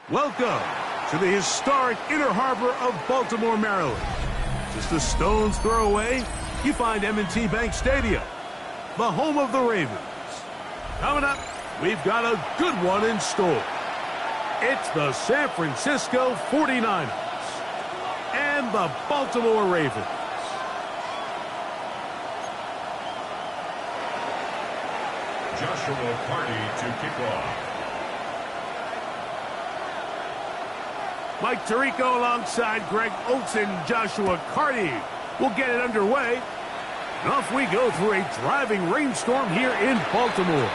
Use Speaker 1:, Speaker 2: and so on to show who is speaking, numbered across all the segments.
Speaker 1: Welcome to the historic Inner Harbor of Baltimore, Maryland. Just a stone's throw away, you find M&T Bank Stadium, the home of the Ravens. Coming up, we've got a good one in store. It's the San Francisco 49ers and the Baltimore Ravens.
Speaker 2: Joshua Carty to kick off.
Speaker 1: Mike Tirico alongside Greg Olsen, Joshua Carty will get it underway. And off we go through a driving rainstorm here in Baltimore.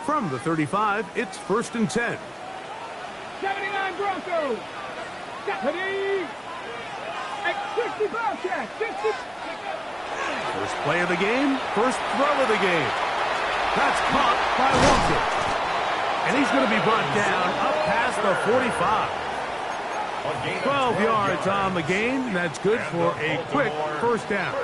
Speaker 1: From the 35, it's 1st and 10.
Speaker 3: 79 Broncos. Ready. At 65 check. 50.
Speaker 1: First play of the game, first throw of the game. That's caught by Walker. And he's going to be brought down up past the 45. 12 yards on the game. That's good for a quick first down.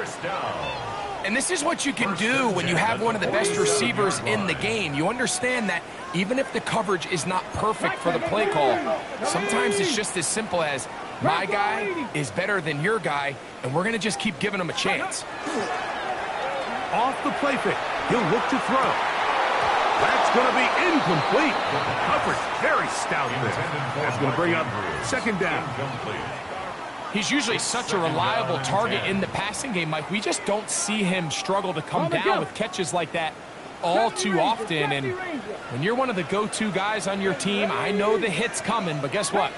Speaker 4: And this is what you can do when you have one of the best receivers in the game. You understand that even if the coverage is not perfect for the play call, sometimes it's just as simple as my guy is better than your guy, and we're going to just keep giving him a chance.
Speaker 1: Off the play fake, he'll look to throw. That's going to be incomplete. Coverage very stout there. That's going to bring up second down.
Speaker 4: He's usually such a reliable target in the passing game, Mike. We just don't see him struggle to come down with catches like that all too often. And when you're one of the go-to guys on your team, I know the hit's coming, but guess what?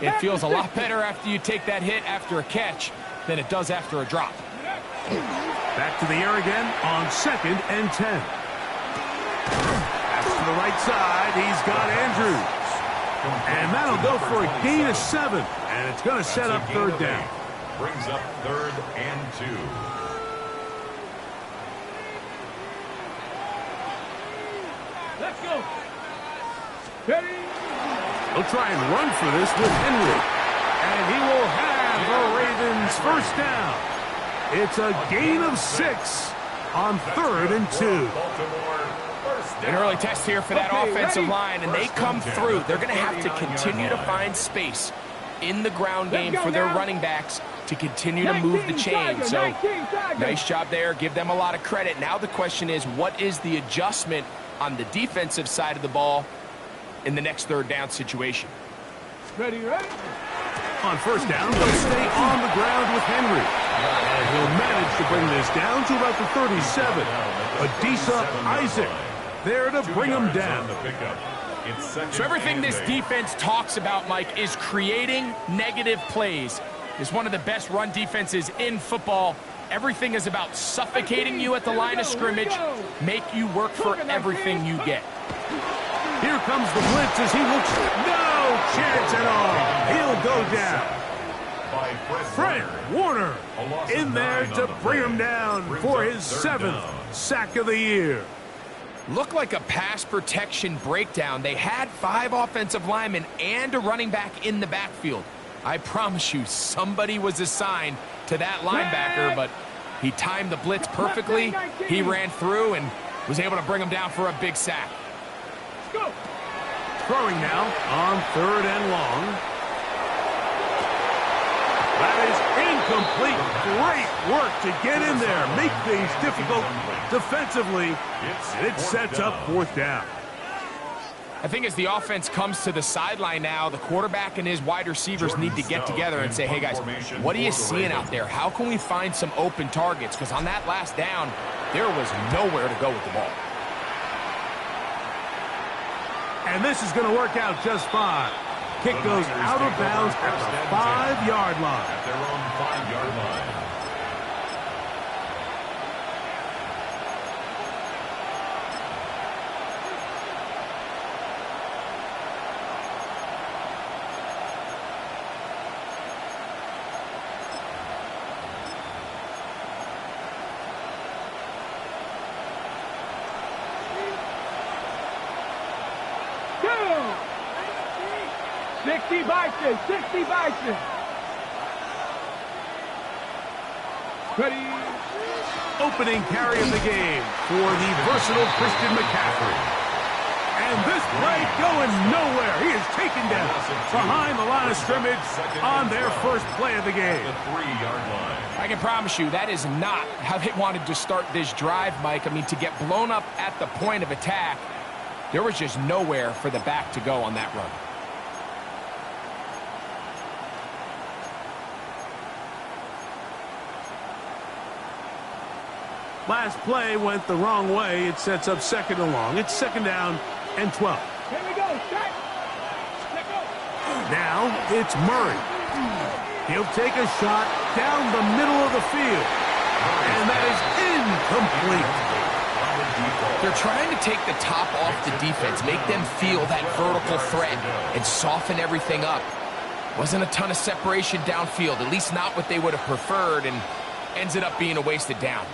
Speaker 4: It feels a lot better after you take that hit after a catch than it does after a drop.
Speaker 1: Back to the air again on 2nd and 10. That's to the right side. He's got Andrews. And that'll go for a gain of 7. And it's going to set up third down.
Speaker 2: Brings up 3rd and 2.
Speaker 3: Let's go. Ready.
Speaker 1: He'll try and run for this with Henry. And he will have the Ravens first down. It's a gain of 6 on 3rd and 2.
Speaker 4: An early test here for that offensive line, and they come through. They're going to have to continue to find space in the ground game for their running backs to continue to move the chain. So, nice job there. Give them a lot of credit. Now the question is, what is the adjustment on the defensive side of the ball in the next third down situation?
Speaker 3: Ready.
Speaker 1: On first down, they'll stay on the ground with Henry. And he'll manage to bring this down to about the 37. Adisa Isaac there to bring him down.
Speaker 4: So everything this defense talks about, Mike, is creating negative plays. It's one of the best run defenses in football. Everything is about suffocating you at the line of scrimmage, make you work for everything you get.
Speaker 1: Here comes the blitz as he looks. No chance at all. He'll go down. Fred Warner in there to bring him down for his 7th sack of the year.
Speaker 4: Looked like a pass protection breakdown. They had 5 offensive linemen and a running back in the backfield. I promise you, somebody was assigned to that linebacker, but he timed the blitz perfectly. He ran through and was able to bring him down for a big sack.
Speaker 3: Go.
Speaker 1: Throwing now on 3rd and long. That is incomplete. Great work to get in there, make things difficult defensively, and it sets up 4th down.
Speaker 4: I think as the offense comes to the sideline now, the quarterback and his wide receivers need to get together and say, hey guys, what are you seeing out there? How can we find some open targets? Because on that last down, there was nowhere to go with the ball.
Speaker 1: And this is going to work out just fine. Kick goes out of bounds at the 5-yard line.
Speaker 2: At their own 5-yard line.
Speaker 3: Go! 60 Bison, 60 Bison. Ready?
Speaker 1: Opening carry of the game for the versatile Christian McCaffrey. And this play going nowhere. He is taken down behind the line of scrimmage on their first play of the game.
Speaker 2: The 3-yard line.
Speaker 4: I can promise you that is not how they wanted to start this drive, Mike. I mean, to get blown up at the point of attack, there was just nowhere for the back to go on that run.
Speaker 1: Last play went the wrong way. It sets up 2nd and long. It's 2nd down and 12.
Speaker 3: Here we go. Set. Let go.
Speaker 1: Now it's Murray. He'll take a shot down the middle of the field. And that is incomplete.
Speaker 4: They're trying to take the top off the defense, make them feel that vertical threat, and soften everything up. Wasn't a ton of separation downfield, at least not what they would have preferred, and ends it up being a wasted down.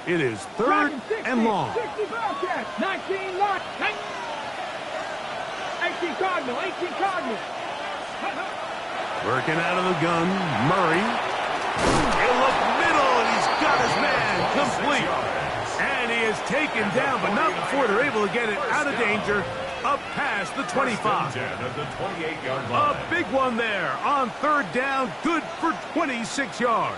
Speaker 1: It is 3rd and long.
Speaker 3: 60 Bobcats, 19 lock. 18 Cardinal, 18 Cardinal.
Speaker 1: Working out of the gun, Murray. He'll look middle, and he's got his man complete. And he is taken down, but not before they're able to get it out of danger, up past the 25.
Speaker 2: At the 28-yard line.
Speaker 1: A big one there on 3rd down, good for 26 yards.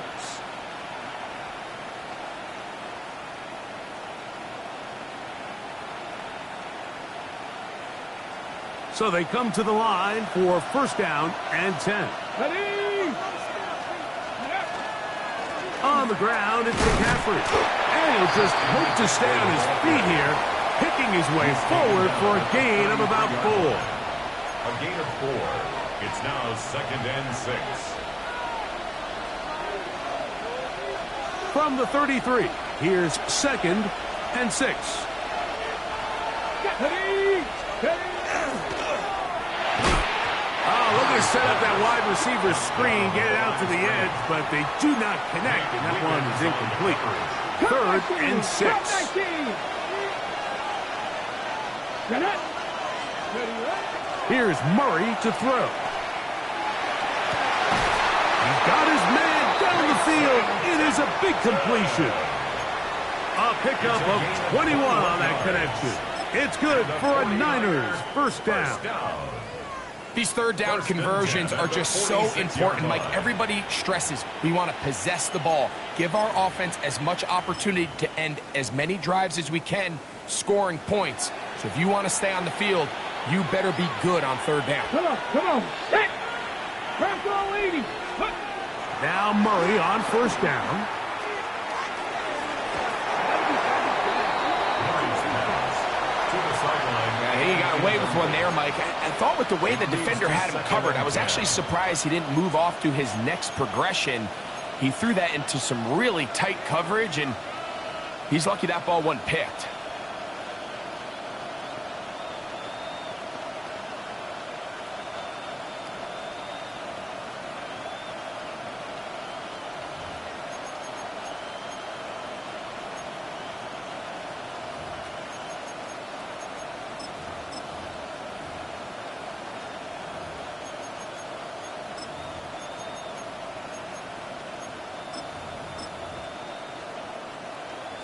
Speaker 1: So they come to the line for 1st down and 10.
Speaker 3: Ready?
Speaker 1: On the ground, it's McCaffrey. And he'll just hope to stay on his feet here, picking his way forward for a gain of about 4.
Speaker 2: A gain of 4. It's now 2nd and 6.
Speaker 1: From the 33, here's 2nd and 6.
Speaker 3: Ready? Ready?
Speaker 1: Oh, look at set up that wide receiver screen, get it out to the edge, but they do not connect, and that one is incomplete. 3rd and 6. Here's Murray to throw. He's got his man down the field. It is a big completion. A pickup of 21 on that connection. It's good for a Niners 1st down.
Speaker 4: These 3rd down conversions are just so important, Mike. Everybody stresses we want to possess the ball, give our offense as much opportunity to end as many drives as we can, scoring points. So if you want to stay on the field, you better be good on 3rd down.
Speaker 3: Come on, come on. Set. Bronco 80.
Speaker 1: Now Murray on 1st down.
Speaker 4: He got away with one there, Mike. I thought with the way the defender had him covered, I was actually surprised he didn't move off to his next progression. He threw that into some really tight coverage, and he's lucky that ball wasn't picked.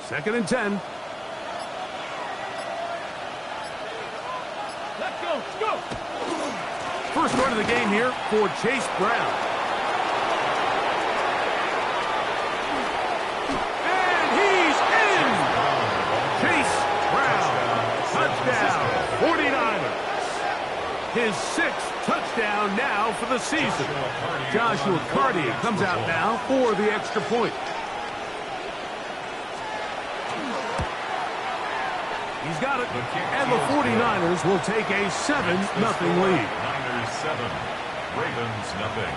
Speaker 1: Second and 10.
Speaker 3: Let's go, let's go.
Speaker 1: First run of the game here for Chase Brown. His 6th touchdown now for the season. Joshua Carty comes out now for the extra point. He's got it. And the 49ers will take a 7-0 lead.
Speaker 2: Niners 7, Ravens 0.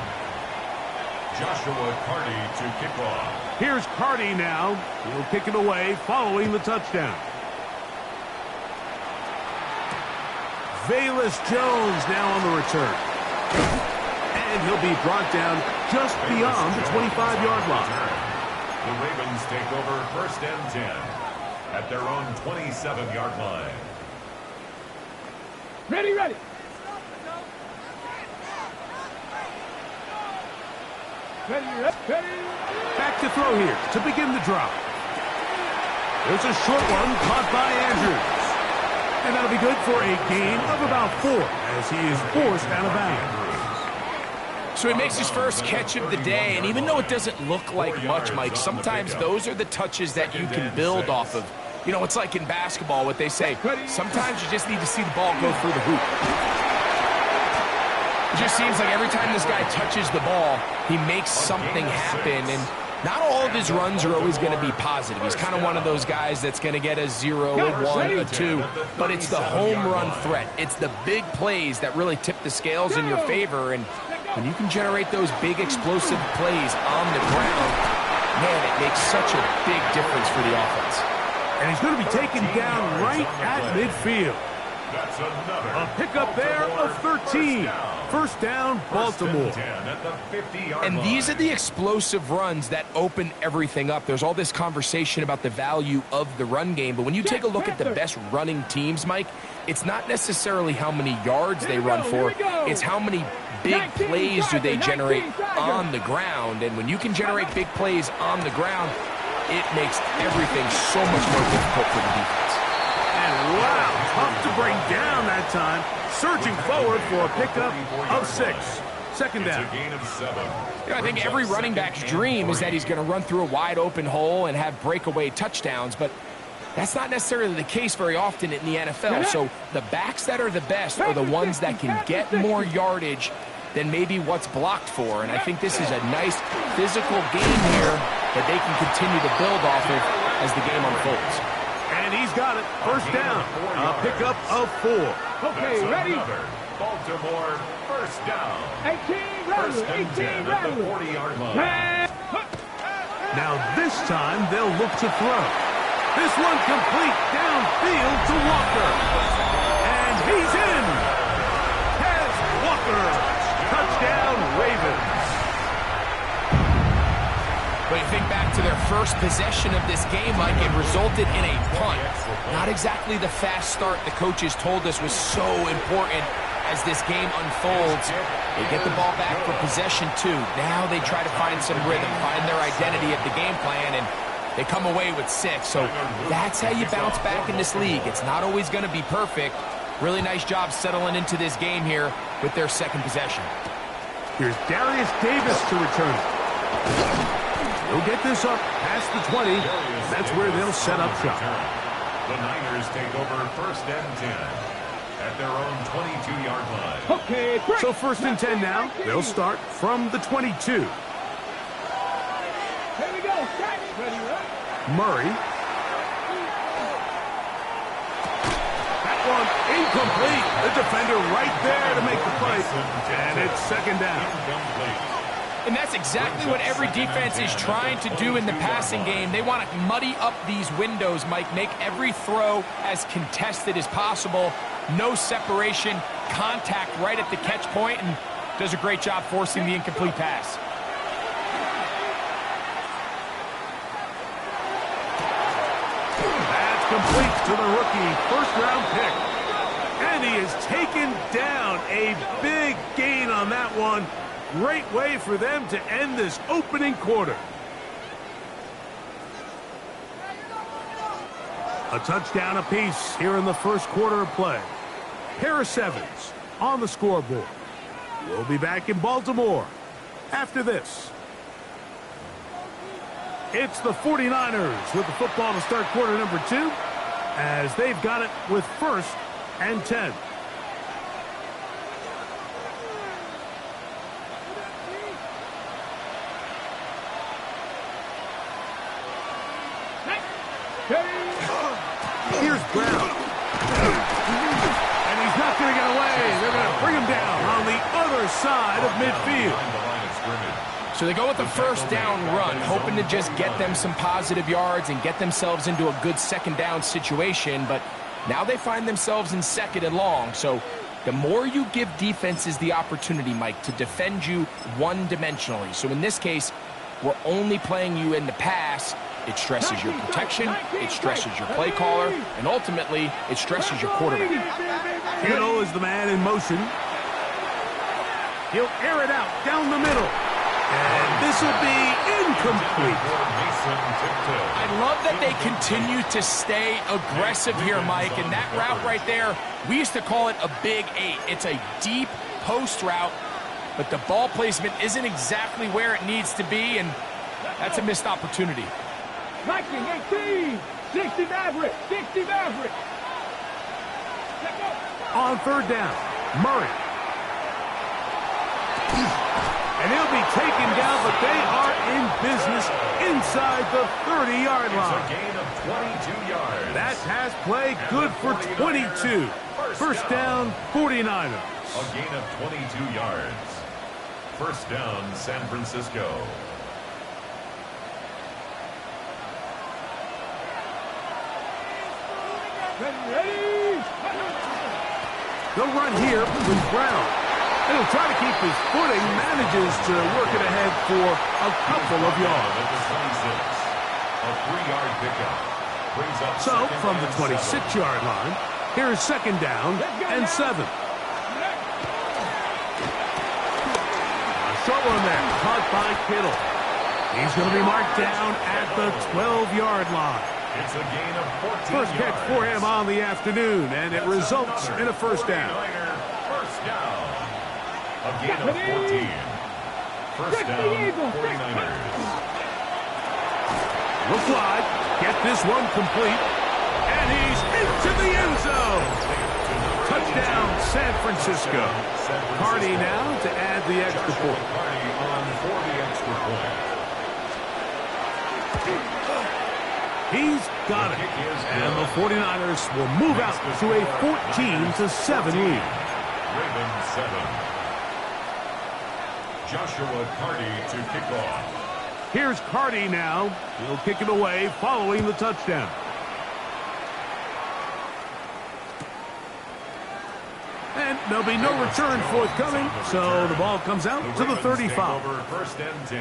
Speaker 2: Joshua Carty to kick off.
Speaker 1: Here's Carty now. He'll kick it away following the touchdown. Velus Jones now on the return. And he'll be brought down just beyond the 25-yard line.
Speaker 2: The Ravens take over 1st and 10 at their own 27-yard line.
Speaker 3: Ready, ready. Ready.
Speaker 1: Back to throw here to begin the drive. There's a short one caught by Andrews. And that'll be good for a gain of about 4 as he is forced out of bounds.
Speaker 4: So he makes his first catch of the day, and even though it doesn't look like much, Mike, sometimes those are the touches that you can build off of. You know, it's like in basketball, what they say, sometimes you just need to see the ball go through the hoop. It just seems like every time this guy touches the ball, he makes something happen, and not all of his runs are always going to be positive. He's kind of one of those guys that's going to get a 0, a 1, a 2, but it's the home run threat. It's the big plays that really tip the scales in your favor, and when you can generate those big explosive plays on the ground, man, it makes such a big difference for the offense.
Speaker 1: And he's going to be taken down right at midfield.
Speaker 2: That's another.
Speaker 1: A pickup there of 13. First down, Baltimore.
Speaker 4: And these are the explosive runs that open everything up. There's all this conversation about the value of the run game, but when you take a look at the best running teams, Mike, it's not necessarily how many yards they run for. It's how many big plays do they generate on the ground. And when you can generate big plays on the ground, it makes everything so much more difficult for the defense.
Speaker 1: And wow, tough to bring down that time. Surging forward for a pickup of 6. Second down.
Speaker 2: It's a gain of 7.
Speaker 4: You know, I think every running back's dream is that he's going to run through a wide open hole and have breakaway touchdowns, but that's not necessarily the case very often in the NFL. So the backs that are the best are the ones that can get more yardage than maybe what's blocked for. And I think this is a nice physical game here that they can continue to build off of as the game unfolds.
Speaker 1: And he's got it. First down. A pickup of 4.
Speaker 3: Okay, ready.
Speaker 2: Baltimore first down.
Speaker 3: 18,
Speaker 2: First and 10 at the
Speaker 3: 18,
Speaker 2: 40-yard line.
Speaker 1: Now this time they'll look to throw. This one complete downfield to Walker. And he's in. Has Walker. Touchdown, Ravens.
Speaker 4: But you think back to their first possession of this game, Mike, it resulted in a punt. Not exactly the fast start the coaches told us was so important as this game unfolds. They get the ball back for possession 2. Now they try to find some rhythm, find their identity of the game plan, and they come away with 6. So that's how you bounce back in this league. It's not always going to be perfect. Really nice job settling into this game here with their second possession.
Speaker 1: Here's Darius Davis to return it. He'll get this up past the 20. That's where they'll set up shop.
Speaker 2: The Niners take over first and 10 at their own 22-yard line.
Speaker 3: Okay, break.
Speaker 1: So first and 10 now. They'll start from the 22.
Speaker 3: Here we go. Ready, right?
Speaker 1: Murray. That one incomplete. The defender right there to make the play. And it's second down.
Speaker 2: Incomplete.
Speaker 4: And that's exactly what every defense is trying to do in the passing game. They want to muddy up these windows, Mike, make every throw as contested as possible. No separation, contact right at the catch point, and does a great job forcing the incomplete pass.
Speaker 1: That's complete to the rookie, first-round pick. And he is taken down. A big gain on that one. Great way for them to end this opening quarter. A touchdown apiece here in the first quarter of play. Pair of 7s on the scoreboard. We'll be back in Baltimore after this. It's the 49ers with the football to start quarter number 2 as they've got it with first and 10.
Speaker 3: Ready.
Speaker 1: Here's Brown. And he's not going to get away. They're going to bring him down on the other side of midfield.
Speaker 4: So they go with the first down run, hoping to just get them some positive yards and get themselves into a good second down situation, but now they find themselves in second and long. So the more you give defenses the opportunity, Mike, to defend you one-dimensionally. So in this case, we're only playing you in the pass. It stresses your protection, it stresses your play caller, and ultimately, it stresses your quarterback.
Speaker 1: Kittle is the man in motion. He'll air it out down the middle. And this will be incomplete.
Speaker 4: I love that they continue to stay aggressive here, Mike, and that route right there, we used to call it a big 8. It's a deep post route, but the ball placement isn't exactly where it needs to be, and that's a missed opportunity.
Speaker 3: 19, 18, 60 Maverick, 60 Maverick.
Speaker 1: On third down, Murray. And he'll be taken down, but they are in business inside the 30-yard line.
Speaker 2: It's a gain of 22 yards.
Speaker 1: That pass play good for 22. First down, 49ers.
Speaker 2: A gain of 22 yards. First down, San Francisco.
Speaker 3: Ready.
Speaker 1: They'll run here with Brown. And he'll try to keep his footing, manages to work it ahead for a couple of yards.
Speaker 2: A 3-yard pickup. Brings up
Speaker 1: So, from the 26-yard line, here's second down and 7. A short one there, caught by Kittle. He's going to be marked down at the 12-yard line.
Speaker 2: It's a gain of 14
Speaker 1: First catch
Speaker 2: yards.
Speaker 1: for him on the afternoon, and it results in a first down.
Speaker 2: First down. A gain of 14. First down, 49ers.
Speaker 1: Look wide, get this one complete, and he's into the end zone. Touchdown, San Francisco. Hardy now to add the extra point.
Speaker 2: Hardy on for the extra point.
Speaker 1: He's got it. And the 49ers will move out to a 14-7 lead.
Speaker 2: Ravens 7. Joshua Cardi to kick off.
Speaker 1: Here's Cardi now. He'll kick it away following the touchdown. And there'll be no return forthcoming, so the ball comes out to the 35.
Speaker 2: Over first and 10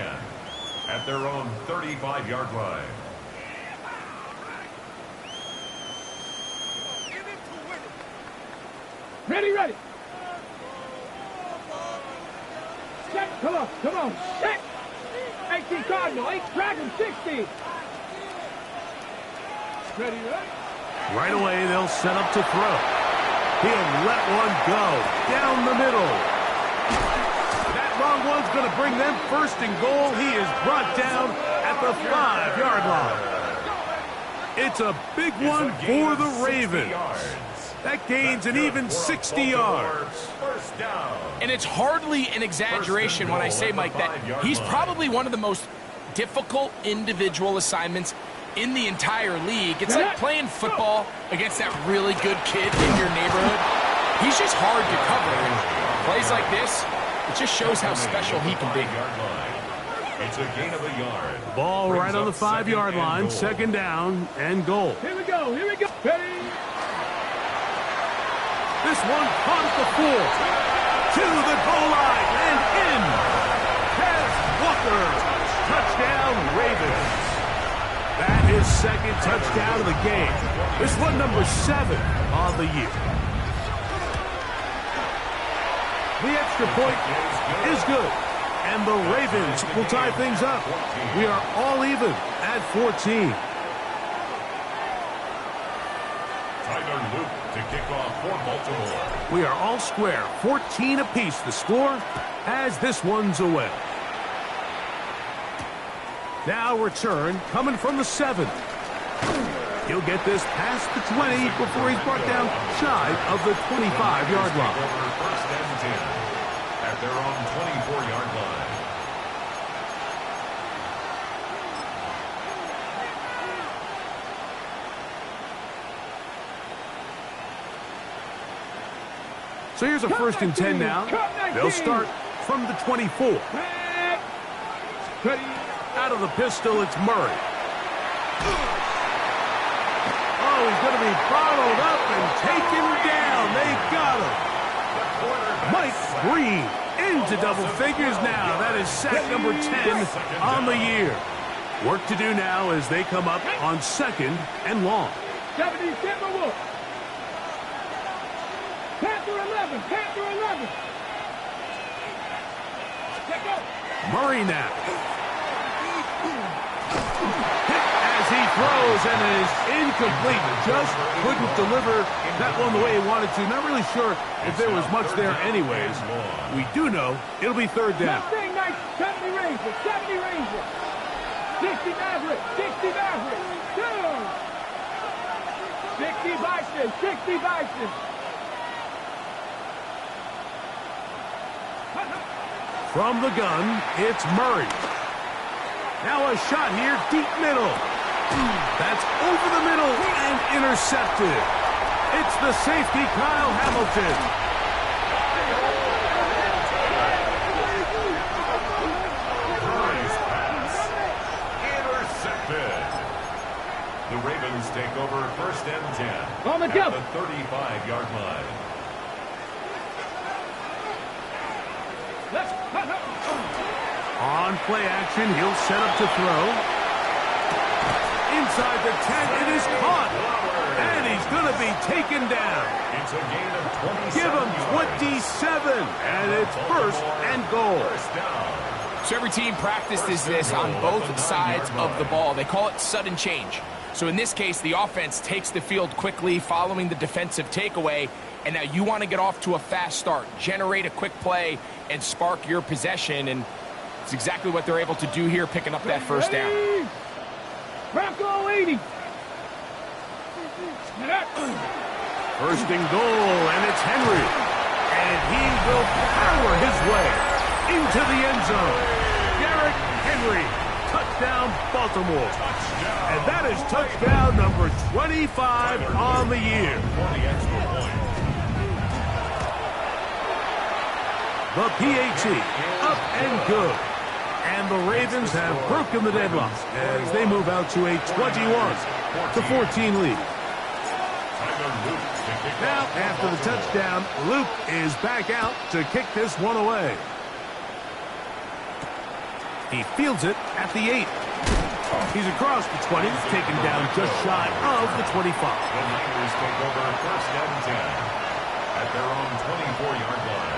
Speaker 2: at their own 35-yard line.
Speaker 3: Ready. Set, come on, set. 18 Cardinal, 8 Dragon, 60. Ready.
Speaker 1: Right away, they'll set up to throw. He'll let one go down the middle. That long one's going to bring them first and goal. He is brought down at the 5-yard line. It's a big one for the Ravens. That gains an even 60 yards.
Speaker 4: And it's hardly an exaggeration when I say, Mike, that he's probably one of the most difficult individual assignments in the entire league. It's like playing football against that really good kid in your neighborhood. He's just hard to cover. And plays like this, it just shows how special he can be.
Speaker 2: It's a gain of a yard.
Speaker 1: Ball right on the 5-yard line, second down and goal.
Speaker 3: Here we go. Ready.
Speaker 1: This one caught at the 4, to the goal line, and in. Tez Walker, touchdown Ravens. That is second touchdown of the game. This one number 7 on the year. The extra point is good, and the Ravens will tie things up. We are all even at 14.
Speaker 2: To kick off for Baltimore.
Speaker 1: We are all square, 14 apiece the score as this one's away. Now return coming from the 7. He'll get this past the 20 before he's brought down shy of the 25-yard line.
Speaker 2: First and 10 at their own 24-yard line.
Speaker 1: So here's a 1st and 10 now. They'll start from the 24. Out of the pistol, it's Murray. Oh, he's going to be bottled up and taken down. They got him. Mike Green into double figures now. That is sack number 10 on the year. Work to do now as they come up on 2nd and long.
Speaker 3: 70, Timberwolf. Panther 11, Panther 11. Check out.
Speaker 1: Murray now. Hit as he throws, and it is incomplete. Just couldn't deliver that one the way he wanted to. Not really sure if there was much there anyways. We do know it'll be 3rd down.
Speaker 3: 70 Rangers, 70 Rangers. 60 Maverick, 60 Maverick. 60 Bison, 60 Bison.
Speaker 1: From the gun, it's Murray. Now a shot here, deep middle. That's over the middle and intercepted. It's the safety, Kyle Hamilton.
Speaker 2: Nice pass. Intercepted. The Ravens take over 1st and 10
Speaker 3: On the
Speaker 2: at
Speaker 3: jump.
Speaker 2: the 35-yard line.
Speaker 1: On play action, he'll set up to throw. Inside the 10, it is caught. And he's going to be taken down.
Speaker 2: It's a gain of 27
Speaker 1: Give him
Speaker 2: yards.
Speaker 1: 27, and it's 1st and goal.
Speaker 2: First down.
Speaker 4: So every team practices this on both sides of the ball. They call it sudden change. So in this case, the offense takes the field quickly following the defensive takeaway, and now you want to get off to a fast start, generate a quick play, and spark your possession, and it's exactly what they're able to do here, picking up that 1st down.
Speaker 3: Bronco 80.
Speaker 1: 1st and goal, and it's Henry. And he will power his way into the end zone. Derrick Henry, touchdown Baltimore. And that is touchdown number 25 on the year. The PAT, up and good. And the Ravens have broken the deadlock as they move out to a 21-14 lead. Now, after the touchdown, Luke is back out to kick this one away. He fields it at the 8. He's across the 20, taken down just shy of the 25.
Speaker 2: The Niners take over 1st and 10 at their own 24-yard line.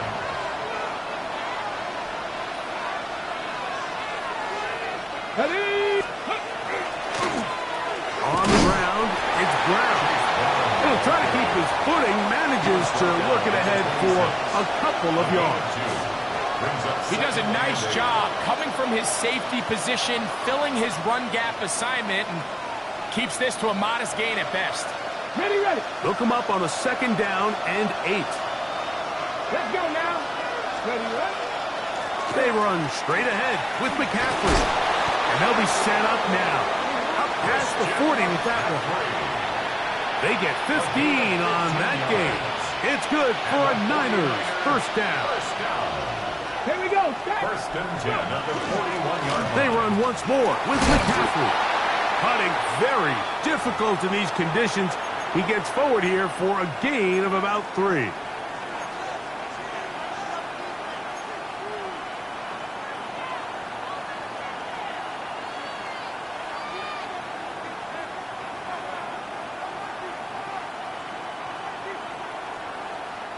Speaker 1: On the ground, it's Brown. He'll try to keep his footing, manages to work it ahead for a couple of yards.
Speaker 4: He does a nice job coming from his safety position, filling his run gap assignment, and keeps this to a modest gain at best.
Speaker 3: Ready.
Speaker 1: They'll come up on a 2nd down and 8.
Speaker 3: Let's go now. Ready.
Speaker 1: They run straight ahead with McCaffrey. And they'll be set up now. Up past the 40 with that one. They get 15 on that game. It's good for a Niners 1st down.
Speaker 3: Here we go.
Speaker 2: 1st and 10 at the 41-yard line.
Speaker 1: They run once more with McCaffrey. Putting very difficult in these conditions. He gets forward here for a gain of about 3.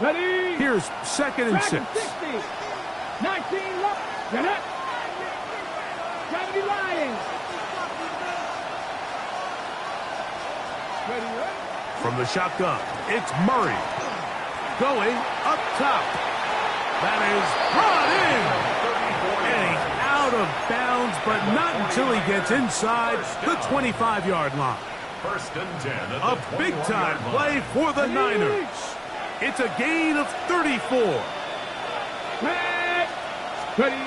Speaker 3: Ready.
Speaker 1: Here's 2nd and 6.
Speaker 3: 60. 19 left. Get up. 70 Lions. Ready.
Speaker 1: From the shotgun, it's Murray. Going up top. That is brought in. And he's out of bounds, but not until he gets inside the 25-yard line.
Speaker 2: 1st and 10 at
Speaker 1: A
Speaker 2: the
Speaker 1: big-time
Speaker 2: 21-yard
Speaker 1: play
Speaker 2: line.
Speaker 1: for the Niners. It's a gain of 34.
Speaker 3: Ready.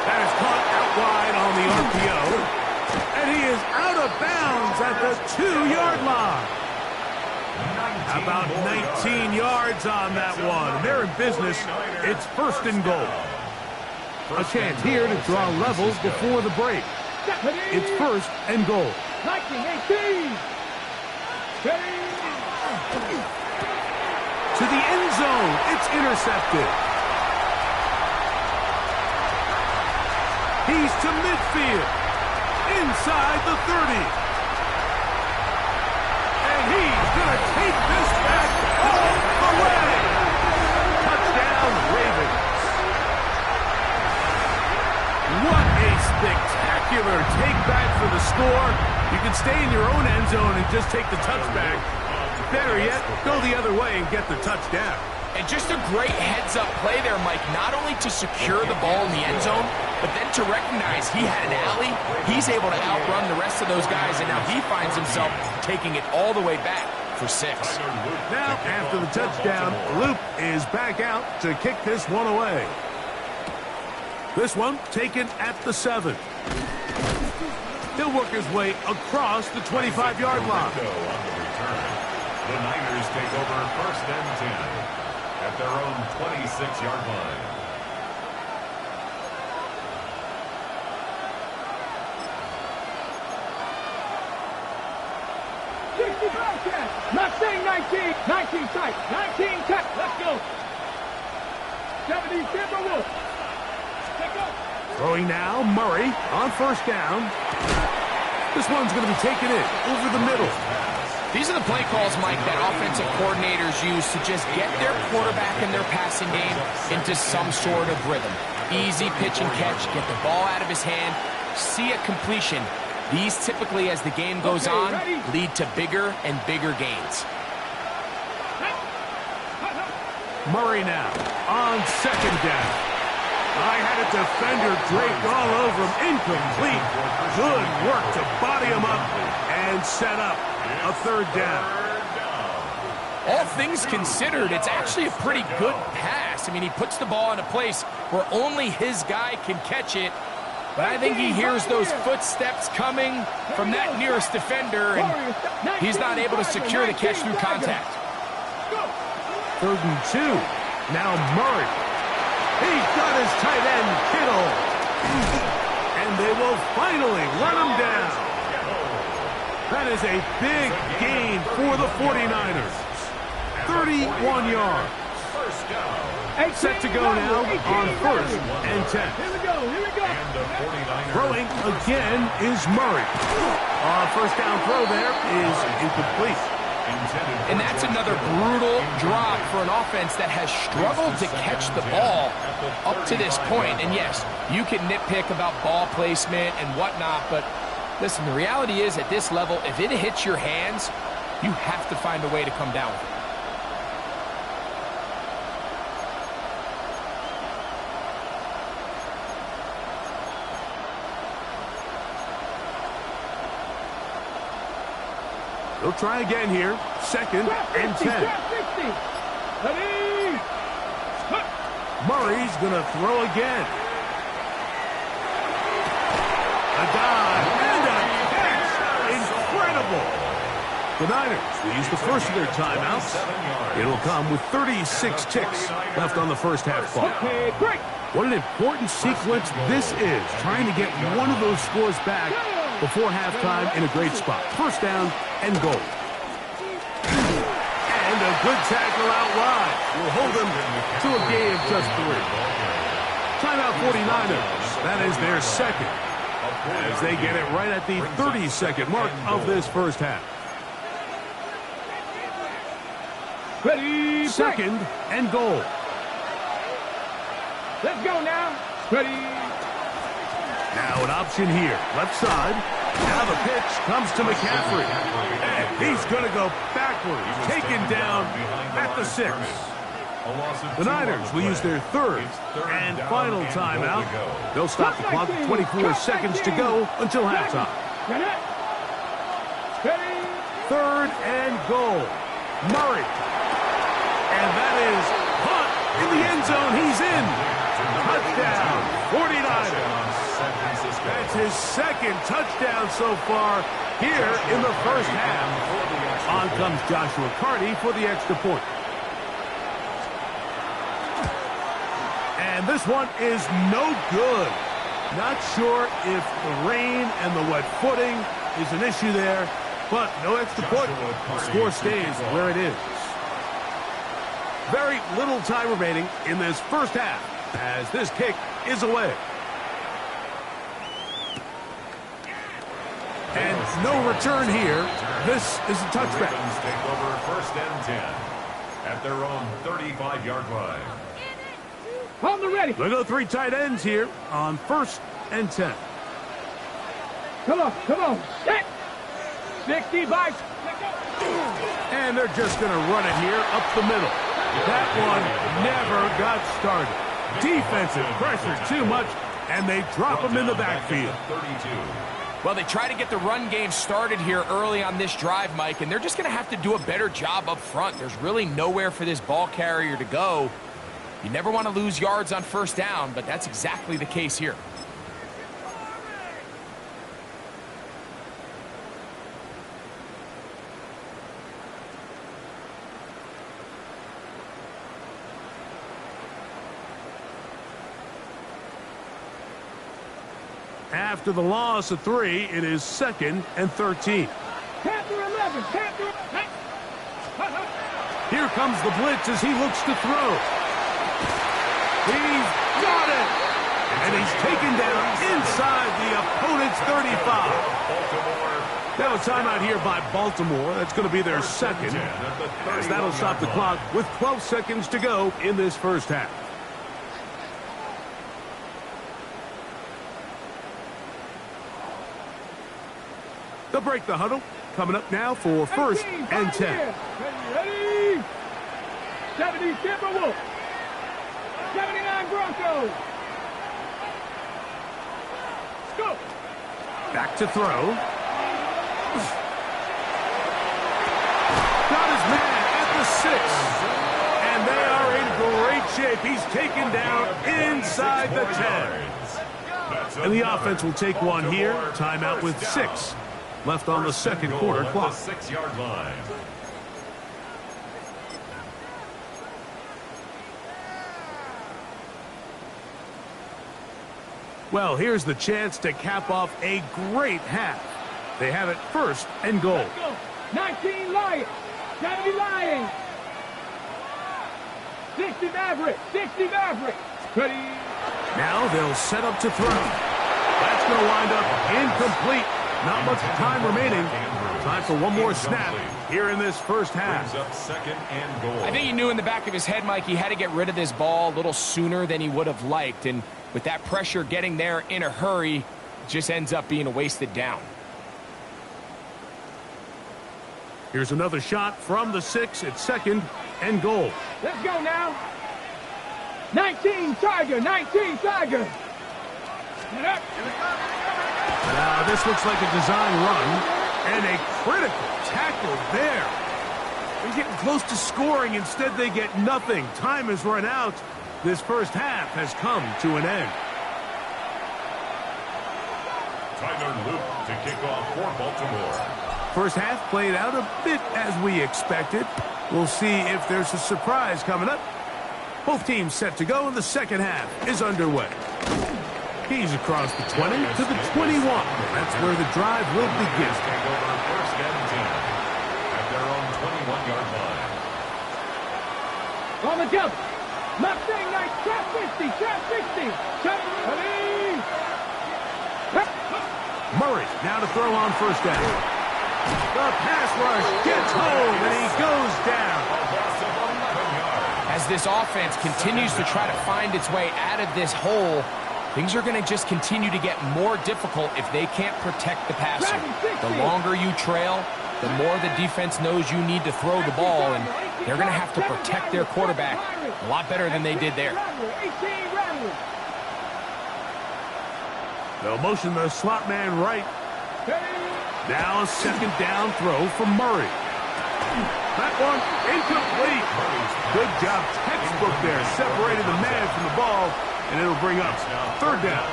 Speaker 1: That is caught out wide on the RPO. And he is out of bounds at the 2-yard line. How about 19 yards on that one? They're in business. It's first and goal. A chance here to draw level before the break. It's first and goal.
Speaker 3: 19-18.
Speaker 1: To the end zone. It's intercepted. He's to midfield. Inside the 30. And he's going to take this back all the way. Touchdown, Ravens. What a spectacular take back for the score. You can stay in your own end zone and just take the touchback. Better yet, go the other way and get the touchdown.
Speaker 4: And just a great heads-up play there, Mike, not only to secure the ball in the end zone, but then to recognize he had an alley. He's able to outrun the rest of those guys, and now he finds himself taking it all the way back for 6.
Speaker 1: Now, after the touchdown, Luke is back out to kick this one away. This one taken at the 7. He'll work his way across the 25-yard line.
Speaker 2: The Niners take over first and 10 at their own 26-yard line.
Speaker 3: Not saying 19. 19 tight. 19 tight. Let's go. 70 Timberwolves. Take off.
Speaker 1: Throwing now, Murray on first down. This one's going to be taken in over the middle.
Speaker 4: These are the play calls, Mike, that offensive coordinators use to just get their quarterback and their passing game into some sort of rhythm. Easy pitch and catch, get the ball out of his hand, see a completion. These typically, as the game goes on, lead to bigger and bigger gains.
Speaker 1: Murray now on second down. I had a defender draped all over him. Incomplete. Good work to body him up and set up a third down.
Speaker 4: All things considered, it's actually a pretty good pass. I mean, he puts the ball in a place where only his guy can catch it. But I think he hears those footsteps coming from that nearest defender, and he's not able to secure the catch through contact.
Speaker 1: 3rd and 2. Now Murray. He's got his tight end, Kittle. And they will finally run him down. That is a big gain for the 49ers. 31 yards. Set to go now on 1st and 10.
Speaker 3: Here we go.
Speaker 1: Throwing again is Murray. First down throw there is incomplete.
Speaker 4: And that's another brutal drop for an offense that has struggled to catch the ball up to this point. And yes, you can nitpick about ball placement and whatnot, but listen, the reality is at this level, if it hits your hands, you have to find a way to come down with it.
Speaker 1: They'll try again here. 2nd and 10. Murray's going to throw again. A dive and a catch. Incredible. The Niners will use the first of their timeouts. It'll come with 36 ticks left on the first half clock. What an important sequence this is, trying to get one of those scores back before halftime in a great spot. First down and goal. And a good tackle out wide will hold them to a gain of just 3. Timeout 49ers. That is their second, as they get it right at the 30-second mark of this first half.
Speaker 3: Ready,
Speaker 1: 2nd and goal.
Speaker 3: Let's go now. Ready.
Speaker 1: Now an option here. Left side. Now the pitch comes to McCaffrey. And he's going to go backwards. Taken down at the 6. The Niners will use their 3rd and final timeout. They'll stop the clock with 24 seconds to go until halftime. 3rd and goal. Murray. And that is caught in the end zone. He's in. Touchdown, 49ers. That's his second touchdown so far here in the first half. On comes Joshua Carty for the extra point. And this one is no good. Not sure if the rain and the wet footing is an issue there, but no extra point. The score stays where it is. Very little time remaining in this first half as this kick is away. And no return here. This is a touchback.
Speaker 2: Take over first and 10 at their own 35-yard line.
Speaker 3: On the ready.
Speaker 1: They go three tight ends here on first and 10.
Speaker 3: Come on, come on. Set. 60 by.
Speaker 1: And they're just going to run it here up the middle. That one never got started. Defensive pressure too much, and they drop him in the backfield.
Speaker 2: 32.
Speaker 4: Well, they try to get the run game started here early on this drive, Mike, and they're just going to have to do a better job up front. There's really nowhere for this ball carrier to go. You never want to lose yards on first down, but that's exactly the case here.
Speaker 1: After the loss of 3, it is 2nd and 13.
Speaker 3: Panther 11. Panther.
Speaker 1: Here comes the blitz as he looks to throw. He's got it! And he's taken down inside the opponent's 35. Now a timeout here by Baltimore. That's going to be their second, as that'll stop the clock with 12 seconds to go in this first half. They'll break the huddle. Coming up now for first and 10.
Speaker 3: Ready? 70 Timberwolves. 79 Broncos. Let's go.
Speaker 1: Back to throw. Got his man at the 6. And they are in great shape. He's taken down inside the 10. And the offense will take one here. Timeout with 6 left on the second quarter clock.
Speaker 2: 6-yard line.
Speaker 1: Well, here's the chance to cap off a great half. They have it first and goal.
Speaker 3: Let's go. 19 Lions. 70 Lions. 60 Mavericks. 60 Mavericks. Ready.
Speaker 1: Now they'll set up to throw. That's going to wind up incomplete. Not much time remaining. Time for one more snap here in this first half.
Speaker 2: Up 2nd and goal.
Speaker 4: I think he knew in the back of his head, Mike, he had to get rid of this ball a little sooner than he would have liked. And with that pressure getting there in a hurry, it just ends up being a wasted down.
Speaker 1: Here's another shot from the 6 at 2nd and goal.
Speaker 3: Let's go now. 19 Tiger. 19 Tiger. Get up.
Speaker 1: Now this looks like a design run and a critical tackle there. They're getting close to scoring. Instead, they get nothing. Time has run out. This first half has come to an end.
Speaker 2: Tyler Luke to kick off for Baltimore.
Speaker 1: First half played out a bit as we expected. We'll see if there's a surprise coming up. Both teams set to go, and the second half is underway. He's across the 20 to the 21. That's where the drive will begin.
Speaker 2: Take over first and 10 at their own 21-yard line.
Speaker 3: On the jump. Mustang Knight. Trap 50. Trap 60. Ready.
Speaker 1: Murray now to throw on first down. The pass rush gets home, and he goes down.
Speaker 4: As this offense continues to try to find its way out of this hole, things are going to just continue to get more difficult if they can't protect the passer. The longer you trail, the more the defense knows you need to throw the ball, and they're going to have to protect their quarterback a lot better than they did there.
Speaker 1: They'll motion the slot man right. Now a second down throw from Murray. That one incomplete. Good job, textbook there. Separated the man from the ball, and it'll bring up third down.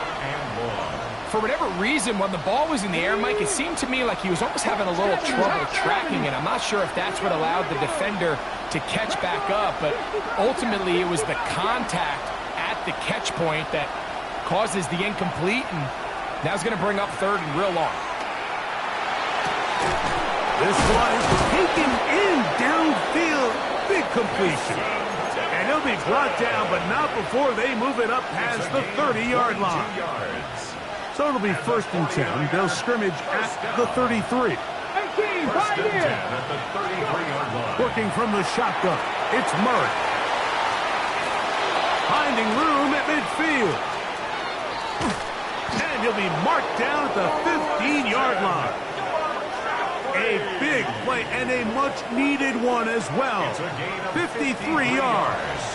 Speaker 4: For whatever reason, when the ball was in the air, Mike, it seemed to me like he was almost having a little trouble tracking it. I'm not sure if that's what allowed the defender to catch back up, but ultimately it was the contact at the catch point that causes the incomplete, and now it's going to bring up third and real long.
Speaker 1: This one is taken in downfield. Big completion. And he'll be brought down, but not before they move it up past the 30-yard line. So it'll be 1st and 10. They'll scrimmage at the 33.
Speaker 3: 18, 5 years.
Speaker 2: At the 33-yard line.
Speaker 1: Working from the shotgun, it's Murray. Finding room at midfield. And he'll be marked down at the 15-yard line. A big play and a much-needed one as well. 53 yards.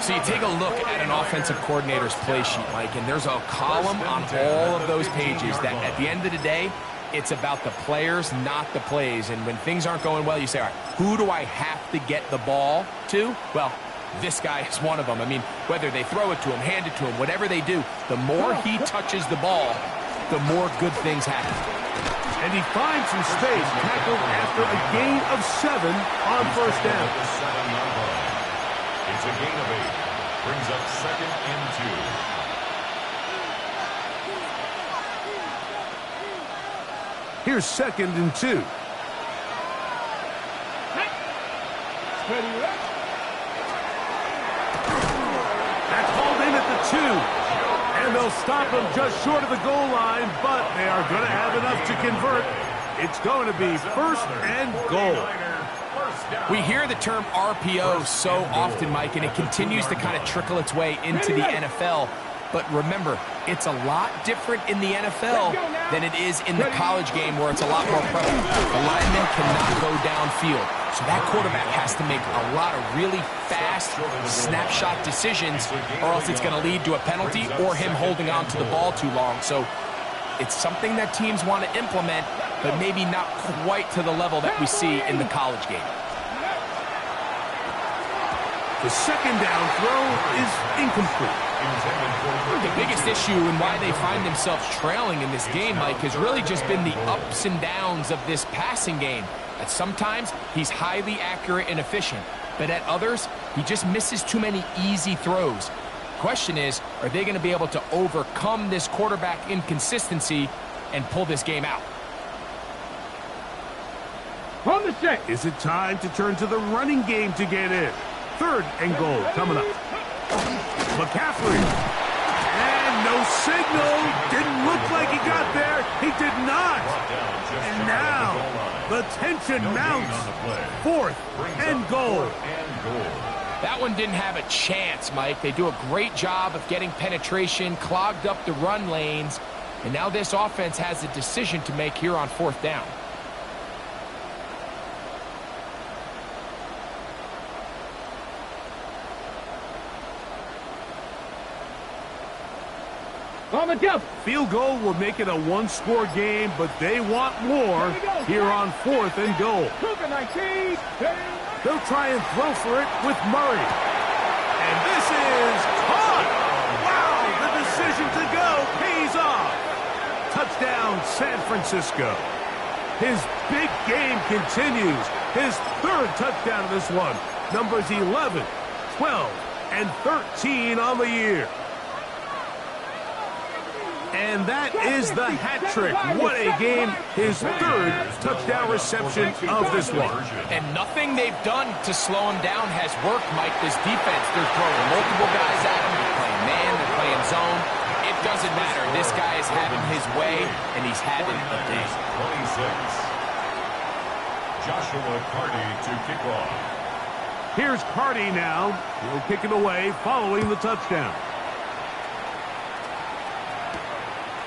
Speaker 4: So you take a look at an offensive coordinator's play sheet, Mike, and there's a column on all of those pages that at the end of the day, it's about the players, not the plays. And when things aren't going well, you say, all right, who do I have to get the ball to? Well, this guy is one of them. I mean, whether they throw it to him, hand it to him, whatever they do, the more he touches the ball, the more good things happen.
Speaker 1: And he finds some space, tackled after a gain of 7 on 1st down.
Speaker 2: It's a gain of 8. Brings up 2nd and 2.
Speaker 1: Here's 2nd and 2. That's hauled in at the 2. And they'll stop him just short of the goal line, but they are going to have enough to convert. It's going to be 1st and goal.
Speaker 4: We hear the term RPO so often, Mike, and it continues to kind of trickle its way into the NFL. But remember, it's a lot different in the NFL than it is in the college game where it's a lot more prevalent. The lineman cannot go downfield. So that quarterback has to make a lot of really fast snapshot decisions or else it's going to lead to a penalty or him holding on to the ball too long. So it's something that teams want to implement, but maybe not quite to the level that we see in the college game.
Speaker 1: The 2nd down throw is incomplete.
Speaker 4: The biggest issue and why they find themselves trailing in this game, Mike, has really just been the ups and downs of this passing game. At sometimes, he's highly accurate and efficient, but at others, he just misses too many easy throws. Question is, are they going to be able to overcome this quarterback inconsistency and pull this game out?
Speaker 3: On the set.
Speaker 1: Is it time to turn to the running game to get in? 3rd and goal coming up. McCaffrey. And no signal. Didn't look like he got there. He did not. And now the tension mounts. 4th and goal.
Speaker 4: That one didn't have a chance, Mike. They do a great job of getting penetration, clogged up the run lanes, and now this offense has a decision to make here on 4th down.
Speaker 3: On the jump.
Speaker 1: Field goal will make it a one-score game, but they want more here on 4th and goal. They'll try and throw for it with Murray. And this is caught. Wow, the decision to go pays off. Touchdown, San Francisco. His big game continues. His 3rd touchdown of this one. Numbers 11, 12, and 13 on the year. And that is the hat trick. What a game. His 3rd touchdown reception of this one.
Speaker 4: And nothing they've done to slow him down has worked, Mike. This defense, they're throwing multiple guys at him. They're playing man, they're playing zone. It doesn't matter. This guy is having his way, and he's having a day.
Speaker 2: 26. Joshua Carty to kick off.
Speaker 1: Here's Carty now. He'll kick it away following the touchdown.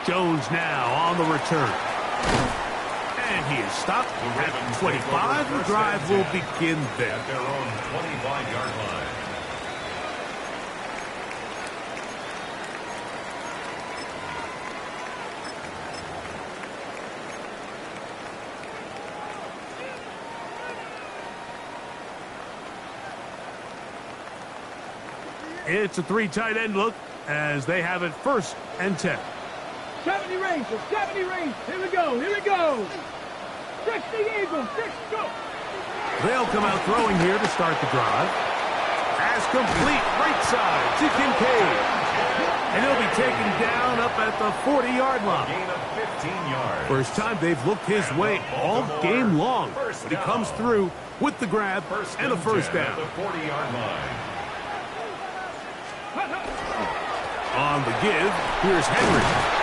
Speaker 1: Jones now on the return. And he is stopped at 25. The drive will begin there.
Speaker 2: At their own 25-yard line.
Speaker 1: It's a 3 tight end look as they have it 1st and 10.
Speaker 3: 70 range, 70 range. Here we go, here we go. 60 Eagles, 6, go.
Speaker 1: They'll come out throwing here to start the drive. Pass complete, right side to Kincaid. And he'll be taken down up at the 40-yard line.
Speaker 2: Gain of 15 yards.
Speaker 1: First time they've looked his way all game long. But he comes through with the grab and a first down.
Speaker 2: At the 40-yard line.
Speaker 1: On the give, here's Henry.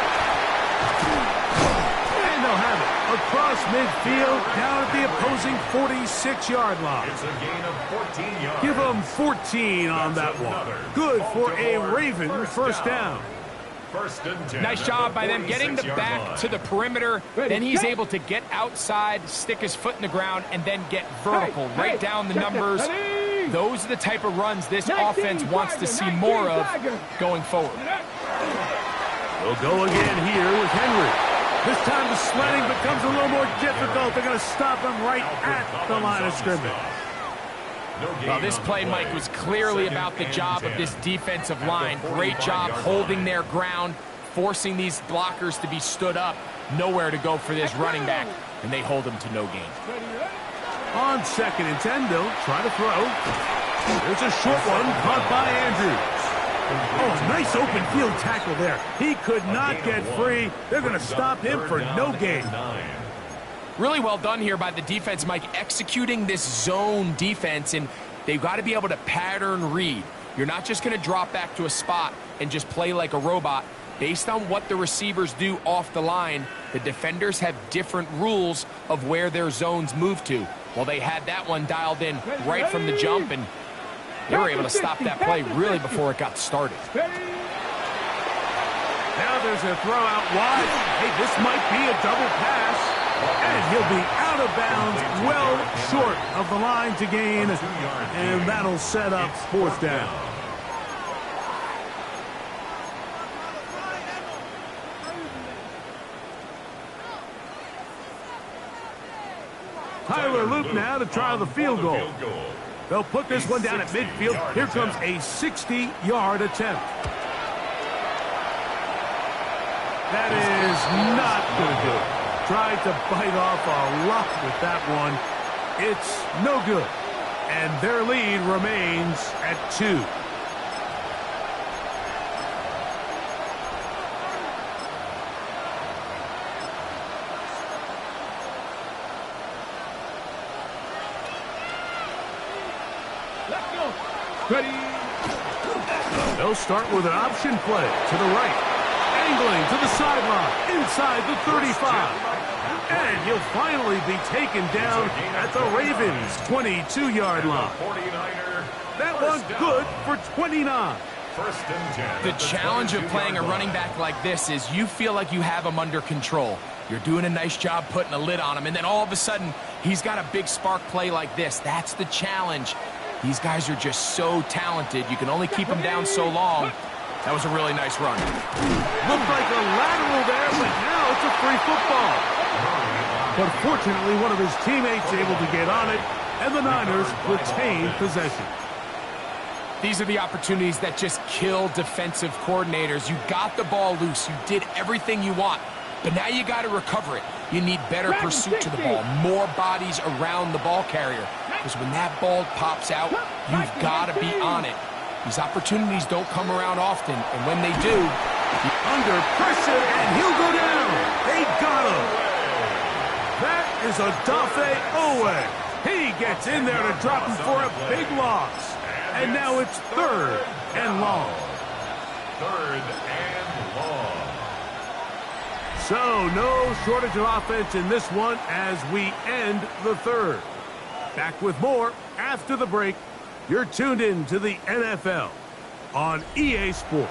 Speaker 1: And they'll have it across midfield down at the opposing 46-yard line.
Speaker 2: It's a gain of 14 yards.
Speaker 1: Give them 14 on that one. Good for a Raven first down.
Speaker 2: First and 10.
Speaker 4: Nice job by them getting the back
Speaker 2: line.
Speaker 4: to the perimeter. Then he's able to get outside, stick his foot in the ground, and then get vertical right down the numbers. Those are the type of runs this offense wants to see more of going forward.
Speaker 1: They'll go again here with Henry. This time the sledding becomes a little more difficult. They're going to stop him right at the line of scrimmage.
Speaker 4: Well, this play, Mike, was clearly about the job of this defensive line. Great job holding their ground, forcing these blockers to be stood up. Nowhere to go for this running back, and they hold him to no gain.
Speaker 1: On 2nd and 10, they'll try to throw. There's a short one caught by Andrews. Oh, nice open field tackle there. He could not get free. They're going to stop him for no gain.
Speaker 4: Really well done here by the defense, Mike, executing this zone defense, and they've got to be able to pattern read. You're not just going to drop back to a spot and just play like a robot. Based on what the receivers do off the line, the defenders have different rules of where their zones move to. Well, they had that one dialed in right from the jump, and they were able to stop that play really before it got started.
Speaker 1: Now there's a throw out wide. Hey, this might be a double pass. And he'll be out of bounds, well short of the line to gain. And that'll set up 4th down. Tyler Luke now to try the field goal. They'll put this one down at midfield. Here comes a 60-yard attempt. That is not going to do it. Tried to bite off a lot with that one. It's no good. And their lead remains at 2.
Speaker 3: Ready.
Speaker 1: They'll start with an option play to the right. Angling to the sideline, inside the 35. And he'll finally be taken down at the Ravens' 22-yard line. That one's good for 29.
Speaker 2: First and 10.
Speaker 4: The challenge of playing a running back like this is you feel like you have him under control. You're doing a nice job putting a lid on him, and then all of a sudden, he's got a big spark play like this. That's the challenge. These guys are just so talented. You can only keep them down so long. That was a really nice run.
Speaker 1: Looked like a lateral there, but now it's a free football. But fortunately, one of his teammates able to get on it, and the Niners retain possession.
Speaker 4: These are the opportunities that just kill defensive coordinators. You got the ball loose. You did everything you want. But now you got to recover it. You need better pursuit to the ball, more bodies around the ball carrier. Because when that ball pops out, you've got to be on it. These opportunities don't come around often, and when they do,
Speaker 1: under pressure, and he'll go down. They got him. That is a Dafe Owe. He gets in there to drop him for a big loss. And now it's 3rd and long.
Speaker 2: 3rd and long.
Speaker 1: So no shortage of offense in this one as we end the 3rd. Back with more after the break. You're tuned in to the NFL on EA Sports.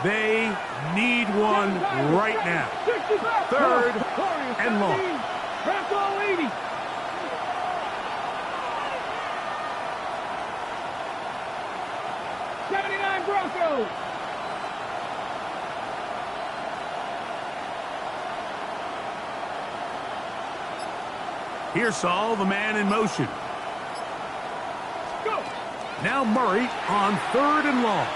Speaker 1: They need one right now. 3rd and long.
Speaker 3: Bronco 80. Broncos.
Speaker 1: Pearsall, the man in motion.
Speaker 3: Go.
Speaker 1: Now Murray on 3rd and long.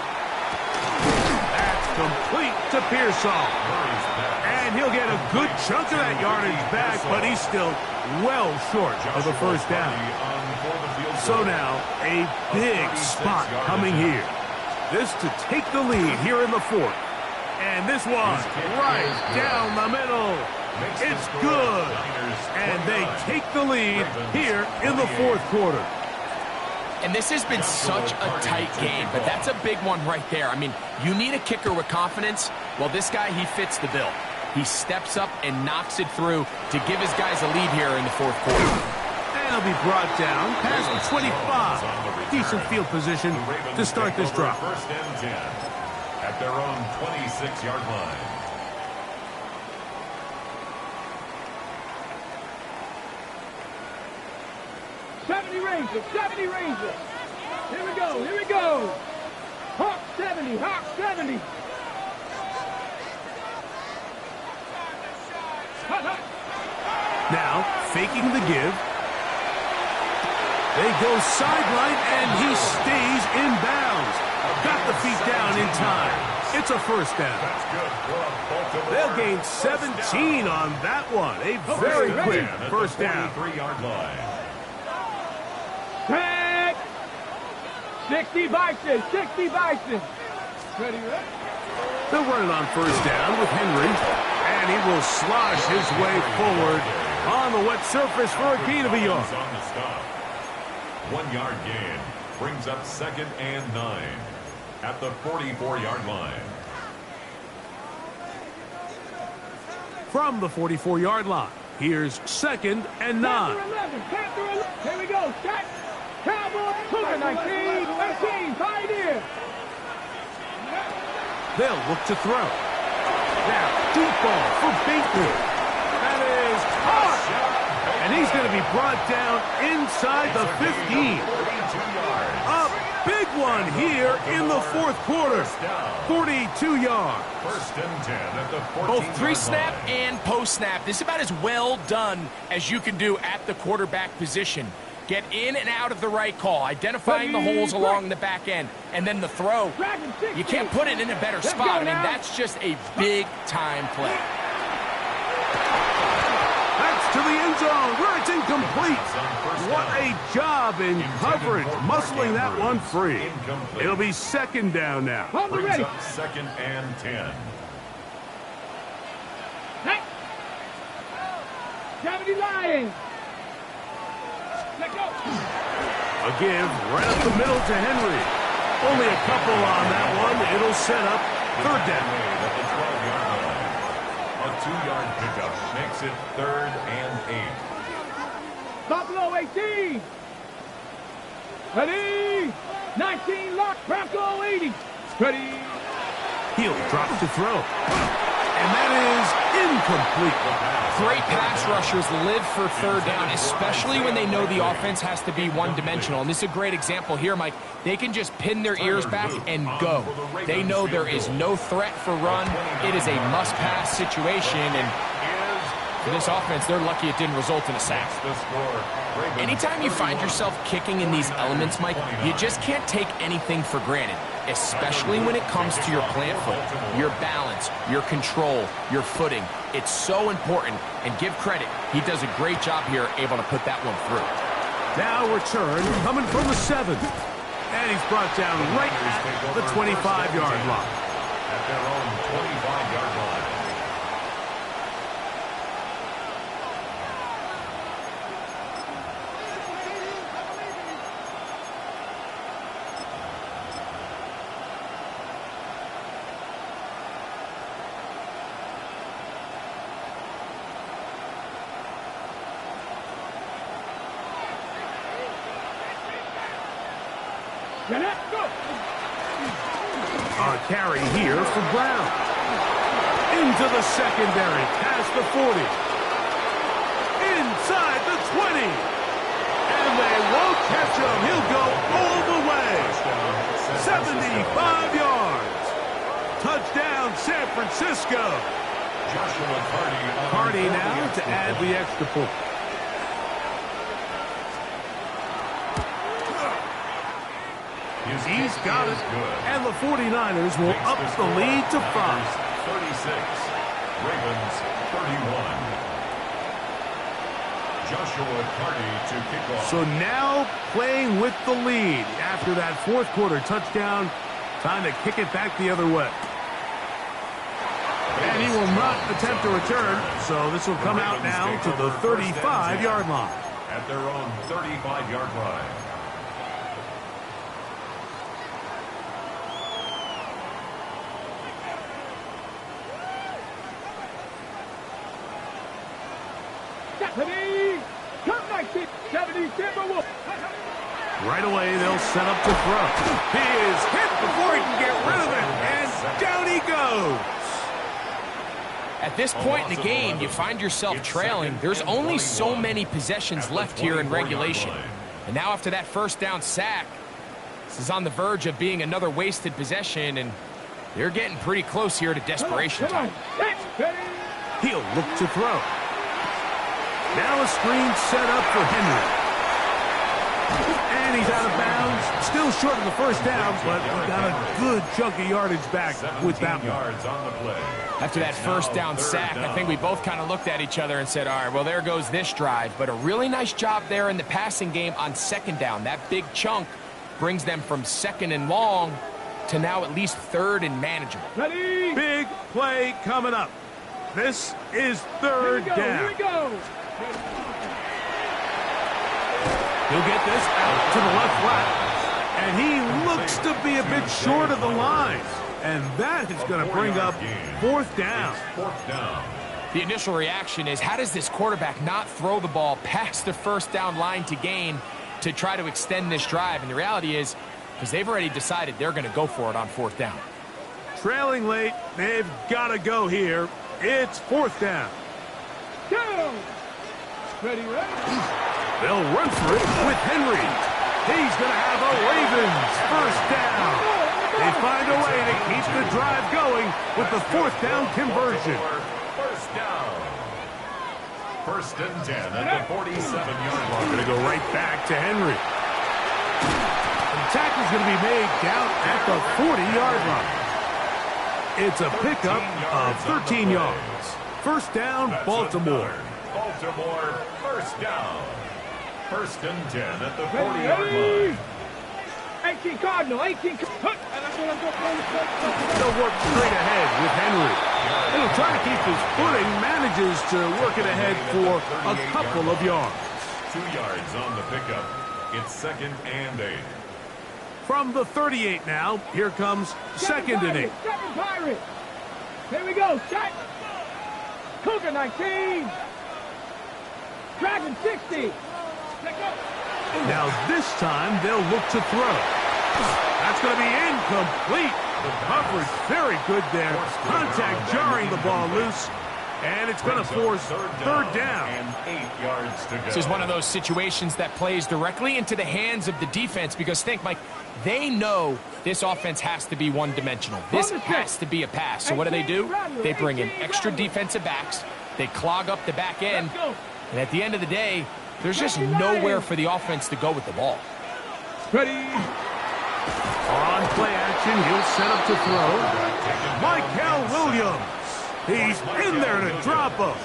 Speaker 1: That's complete to Pearsall. And he'll get a good chunk of that yardage back, but he's still well short of the first down. So now, a big spot coming here. This to take the lead here in the 4th. And this one right down the middle. It's good. And they take the lead here in the 4th quarter.
Speaker 4: And this has been such a tight game, but that's a big one right there. I mean, you need a kicker with confidence. Well, this guy, he fits the bill. He steps up and knocks it through to give his guys a lead here in the 4th quarter.
Speaker 1: And he'll be brought down past the 25. Decent field position to start this drive.
Speaker 2: 1st and 10 at their own 26-yard line.
Speaker 3: Rangers, 70 Rangers. Here we go, here we go. Hawk 70, Hawk 70.
Speaker 1: Now, faking the give. They go sideline, and he stays in bounds. Got the feet down in time. It's a 1st down. They'll gain 17 on that one. A very quick 1st down.
Speaker 2: 3-yard line.
Speaker 3: Tag! 60 Bison, 60 Bison. Ready, ready?
Speaker 1: They'll run it on 1st down with Henry, and he will slosh his way forward on the wet surface for a gain of a yard.
Speaker 2: On the stop. 1-yard gain brings up 2nd and 9 at the 44-yard line.
Speaker 1: From the 44-yard line, here's 2nd and 9.
Speaker 3: Here we go, set. Cowboy, Cougar 19, 13, Pioneer.
Speaker 1: They'll look to throw. Now, deep ball for Bateman. That is caught. And he's going to be brought down inside the 15. A big one here in the 4th quarter. 42 yards.
Speaker 2: 1st and 10 at the 14-yard
Speaker 4: Both
Speaker 2: line.
Speaker 4: pre-snap and post-snap. This is about as well done as you can do at the quarterback position. Get in and out of the right call, identifying the holes along the back end, and then the throw. You can't put it in a better spot. I mean, that's just a big-time play.
Speaker 1: That's to the end zone where it's incomplete. What a job in coverage, muscling that one free. It'll be 2nd down now.
Speaker 2: Brings up 2nd and 10.
Speaker 3: 70 Lions. Let go.
Speaker 1: A give right up the middle to Henry. Only a couple on that one. It'll set up 3rd down.
Speaker 2: At the 12-yard line. A 2-yard pickup makes it 3rd and 8.
Speaker 3: Buffalo 18. Ready. 19 lock. Bronco 80. Ready.
Speaker 1: He'll drop to throw. And that is incomplete.
Speaker 4: Great pass rushers live for 3rd down, especially when they know the offense has to be one-dimensional. And this is a great example here, Mike. They can just pin their ears back and go. They know there is no threat for run. It is a must-pass situation, and for this offense, they're lucky it didn't result in a sack. Anytime you find yourself kicking in these elements, Mike, you just can't take anything for granted, especially when it comes to your plant foot, your balance, your control, your footing. It's so important, and give credit. He does a great job here, able to put that one through.
Speaker 1: Now return coming from the 7th. And he's brought down right at the 25-yard line.
Speaker 2: At their own 25-yard line.
Speaker 1: A carry here for Brown. Into the secondary, past the 40. Inside the 20. And they won't catch him. He'll go all the way. 75 yards. Touchdown, San Francisco.
Speaker 2: Joshua
Speaker 1: Cardi now to add the extra point. He's got it. And the 49ers will up the lead to 5.
Speaker 2: 36. Ravens 31. Joshua Carty to kick off.
Speaker 1: So now playing with the lead after that fourth quarter touchdown. Time to kick it back the other way. And he will not attempt to return, so this will come out now to the 35-yard line.
Speaker 2: At their own 35-yard line.
Speaker 1: Right away, they'll set up to throw. He is hit before he can get rid of it, and down he goes.
Speaker 4: At this point in the game, you find yourself trailing. There's only so many possessions left here in regulation. And now after that first down sack, this is on the verge of being another wasted possession, and they're getting pretty close here to desperation time.
Speaker 1: He'll look to throw. Now a screen set up for Henry. And he's out of bounds. Still short of the first down, but he got a good chunk of yardage back with that one.
Speaker 4: After that first down sack, I think we both kind of looked at each other and said, all right, well, there goes this drive. But a really nice job there in the passing game on second down. That big chunk brings them from second and long to now at least third and manageable.
Speaker 3: Ready?
Speaker 1: Big play coming up. This is third down.
Speaker 3: Here we go.
Speaker 1: He'll get this out to the left flat. And he looks to be a bit short of the line. And that is going to bring up fourth down.
Speaker 4: The initial reaction is, how does this quarterback not throw the ball past the first down line to gain to try to extend this drive? And the reality is, because they've already decided they're going to go for it on fourth down.
Speaker 1: Trailing late, they've got to go here. It's fourth down.
Speaker 3: Go! Ready, ready?
Speaker 1: They'll run for it with Henry. He's going to have a Ravens first down. They find a way to keep the drive going with the fourth down conversion.
Speaker 2: First down. First and 10 at the 47-yard line.
Speaker 1: Going to go right back to Henry. The tackle's going to be made down at the 40-yard line. It's a pickup of 13 yards. First down, Baltimore.
Speaker 2: Baltimore, first down. First and 10 at the 40-yard line.
Speaker 3: 18 Cardinal, 18.
Speaker 1: They'll work straight ahead with Henry. And he'll try to keep his footing, manages to work it ahead for a couple of yards.
Speaker 2: 2 yards on the pickup. It's second and 8.
Speaker 1: From the 38 now, here comes second and 8.
Speaker 3: Seven Pirates. Here we go, set. Cougar 19. Dragon 60.
Speaker 1: Now this time they'll look to throw. That's going to be incomplete. The coverage very good there. Contact jarring the ball loose. And it's going to force third down.
Speaker 2: And 8 yards to go.
Speaker 4: This is one of those situations that plays directly into the hands of the defense, because think, Mike, they know this offense has to be one-dimensional. This has to be a pass. So what do? They bring in extra defensive backs. They clog up the back end. And at the end of the day, there's just nowhere for the offense to go with the ball.
Speaker 3: Ready?
Speaker 1: On play action, he'll set up to throw. Michael Williams. He's in there to drop him.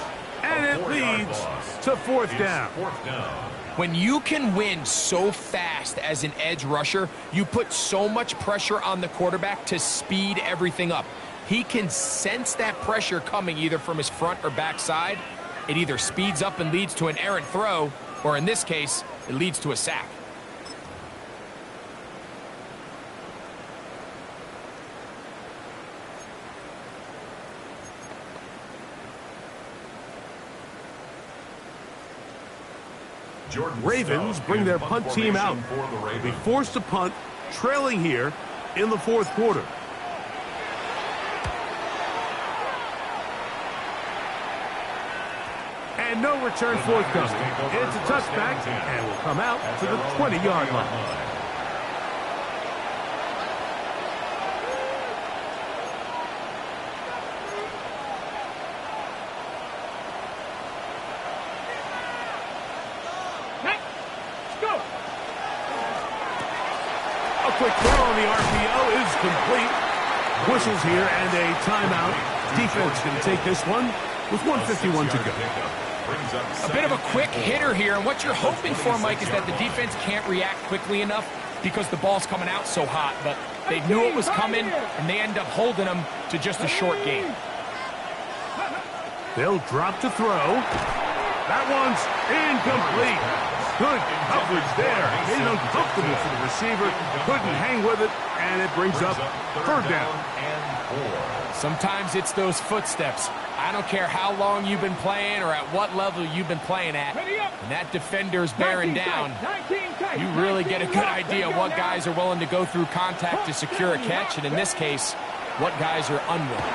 Speaker 1: And it leads to fourth down.
Speaker 4: When you can win so fast as an edge rusher, you put so much pressure on the quarterback to speed everything up. He can sense that pressure coming either from his front or back side. It either speeds up and leads to an errant throw, or in this case, it leads to a sack.
Speaker 1: Ravens bring their punt team out. They'll be forced to punt, trailing here in the fourth quarter. And no return forthcoming. It's a touchback and will come out to the 20-yard line. A quick throw on the RPO is complete. Whistles here and a timeout. Defense going to take this one with 1:51 to go.
Speaker 4: A bit of a quick hitter here, and what you're hoping for, Mike, is that the defense can't react quickly enough because the ball's coming out so hot, but they knew it was coming, and they end up holding them to just a short game.
Speaker 1: They'll drop to throw. That one's incomplete. Good coverage there. Made it uncomfortable for the receiver. Couldn't hang with it, and it brings up third down.
Speaker 4: Sometimes it's those footsteps. I don't care how long you've been playing or at what level you've been playing at. And that defender's bearing down. You really get a good idea what guys are willing to go through contact to secure a catch, and in this case, what guys are unwilling.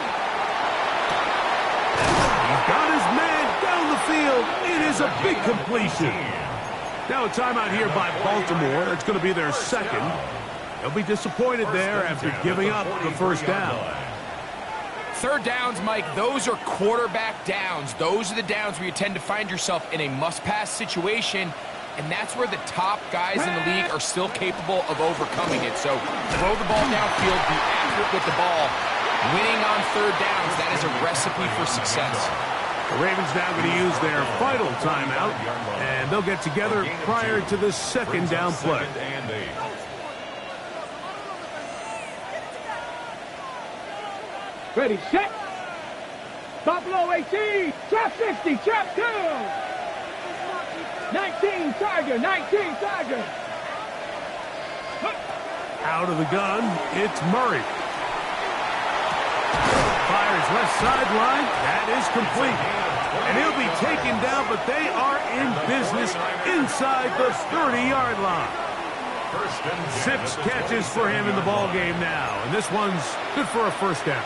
Speaker 1: He's got his man down the field. It is a big completion. Now a timeout here by Baltimore. It's going to be their second. They'll be disappointed there after giving up the first down.
Speaker 4: Third downs, Mike, those are quarterback downs. Those are the downs where you tend to find yourself in a must-pass situation, and that's where the top guys in the league are still capable of overcoming it. So throw the ball downfield, be accurate with the ball. Winning on third downs, that is a recipe for success.
Speaker 1: The Ravens now going to use their final timeout, and they'll get together prior to the second down play.
Speaker 3: Ready, set. Buffalo 18, trap 50, trap 2. 19, Tiger, 19, Tiger.
Speaker 1: Out of the gun, it's Murray. Fires left sideline. That is complete. And he'll be taken down, but they are in business inside the 30-yard line. 6 catches for him in the ball game now, and this one's good for a first down.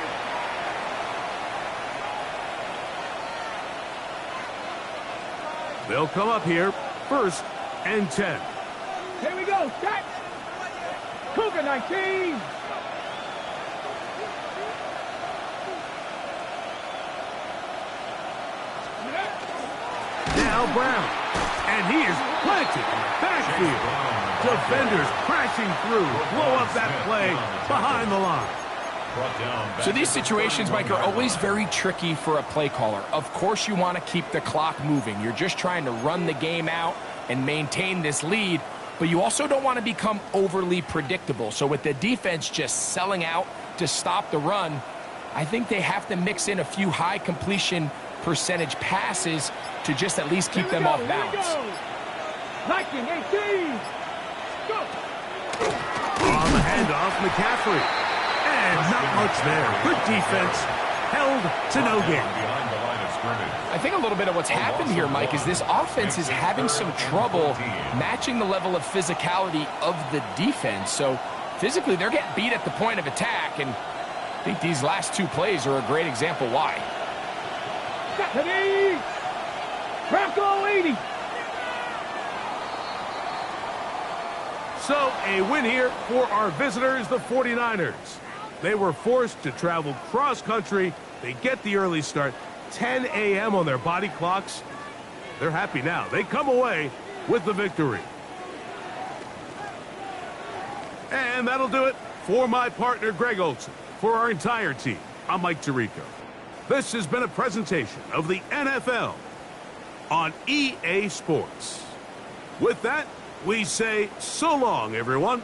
Speaker 1: They'll come up here, 1st and 10.
Speaker 3: Here we go, set. Cougar 19.
Speaker 1: Now Brown, and he is planted in the backfield. Defenders crashing through, blow up that play behind the line.
Speaker 4: So these situations, Mike, are always very tricky for a play caller. Of course you want to keep the clock moving. You're just trying to run the game out and maintain this lead, but you also don't want to become overly predictable. So with the defense just selling out to stop the run, I think they have to mix in a few high completion percentage passes to just at least keep them off balance.
Speaker 3: Viking 18. Go.
Speaker 1: On the handoff, McCaffrey. And not much there. Good defense. Held to no gain.
Speaker 4: I think a little bit of what's happened here, Mike, is this offense is having some trouble matching the level of physicality of the defense. So physically, they're getting beat at the point of attack, and I think these last 2 plays are a great example why.
Speaker 3: Bronco 80.
Speaker 1: So a win here for our visitors, the 49ers. They were forced to travel cross-country. They get the early start, 10 a.m. on their body clocks. They're happy now. They come away with the victory. And that'll do it for my partner, Greg Olson. For our entire team, I'm Mike Tirico. This has been a presentation of the NFL on EA Sports. With that, we say so long, everyone.